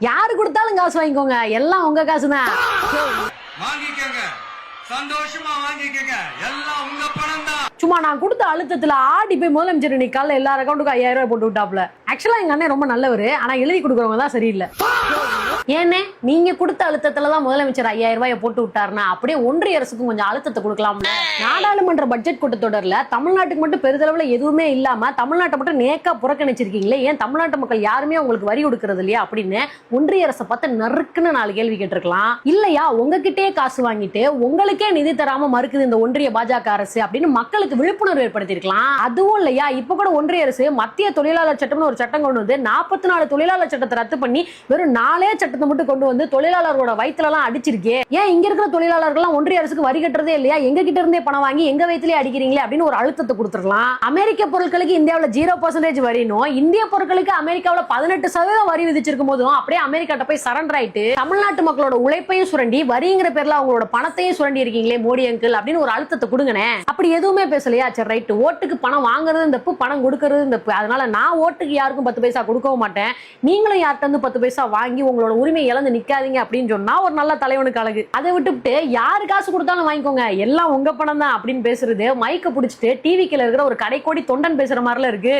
யாரு கொடுத்தாலும் காசு வாங்கிக்கோங்க, எல்லாம் உங்க காசு தான். வாங்கிக்கங்க, சந்தோஷமா வாங்கிக்கங்க, எல்லாம் உங்க பணம் தான். சும்மா நான் கொடுத்த அழுத்தத்துல ஆடி போய் முதலமைச்சர் இன்னைக்கு காலைல எல்லார் அக்கௌண்ட்டுக்கும் 5000 ரூபாய் போட்டு விட்டாப்ல. ஆக்சுவலா எங்க அண்ணன் ரொம்ப நல்லவரு, ஆனா எழுதி கொடுக்குறவங்க தான் சரியில்லை. ஏன்னே நீங்க கொடுத்த அழுத்தத்துலதான் முதலமைச்சர் 5000 ரூபாயை போட்டு விட்டாருன்னா அப்படியே ஒன்றிய அரசுக்கும் கொஞ்சம் அழுத்தத்தை கொடுக்கலாம்ல. நாடாளுமன்ற பட்ஜெட் கூட்டத்தொடர்ல தமிழ்நாட்டுக்கு மட்டும் பெருதளவுல எதுவுமே இல்லாம தமிழ்நாட்டை மட்டும் நேக்கா புறக்கணிச்சிருக்கீங்களே, ஏன் தமிழ்நாட்டு மக்கள் யாருமே உங்களுக்கு வரி கொடுக்கறது இல்லையா அப்படின்னு ஒன்றிய அரசை பார்த்து நறுக்குன்னு 4 கேள்வி கேட்டிருக்கலாம். இல்லையா உங்ககிட்டயே காசு வாங்கிட்டு உங்களுக்கே நிதி தராம மறுக்குது இந்த ஒன்றிய பாஜக அரசு அப்படின்னு மக்களுக்கு விழிப்புணர்வு ஏற்படுத்திருக்கலாம். அதுவும் இல்லையா இப்ப கூட ஒன்றிய அரசு மத்திய தொழிலாளர் சட்டம்னு ஒரு சட்டம் கொண்டு வந்து 44 தொழிலாளர் சட்டத்தை ரத்து பண்ணி வெறும் 4 சட்டத்தை மட்டும் கொண்டு வந்து தொழிலாளர்களோட வயிற்றுல எல்லாம் அடிச்சிருக்கே. ஏன் இங்க இருக்கிற தொழிலாளர்கள் ஒன்றிய அரசுக்கு வரி கட்டுறதே இல்லையா, எங்க கிட்ட இருந்தே பணம் வாங்கி எங்க வயிற்றுலயே அடிக்கிறீங்களே அப்படின்னு ஒரு அழுத்தத்தை கொடுத்துருக்கலாம். அமெரிக்க பொருட்களுக்கு இந்தியாவில் 0% வரினும் இந்திய பொருட்களுக்கு அமெரிக்காவில் 18% வரி விதிச்சிருக்கும் போதும் அப்படியே அமெரிக்காட்ட போய் சரண்டர் ஆயிட்டு தமிழ்நாட்டு மக்களோட உழைப்பையும் சுரண்டி வரிங்கிற பேர்ல அவங்களோட பணத்தையும் சுரண்டி இருக்கீங்களே மோடி அங்கிள் அப்படின்னு ஒரு அழுத்தத்தை கொடுங்கனே. அப்படி எதுவுமே பேசலையா? சரி ரைட், ஓட்டுக்கு பணம் வாங்குறது தப்பு, பணம் கொடுக்கறது தப்பு, அதனால நான் ஓட்டுக்கு யாருக்கும் 10 பைசா கொடுக்கவும் மாட்டேன், நீங்களும் யார்கிட்ட இருந்து 10 பைசா வாங்கி உங்களோட உரிமை இழந்து நிக்காதீங்க அப்படின்னு சொன்னா ஒரு நல்ல தலைவனுக்கு அழகு. அதை விட்டுவிட்டு யாரு காசு கொடுத்தாலும் வாங்கிக்கோங்க, எல்லாம் உங்க பணம் தான் அப்படின்னு பேசுறது மைக்க புடிச்சிட்டு டிவி கீழ இருக்கிற ஒரு கடைக்கோடி தொண்டன் பேசுற மாதிரில இருக்கு.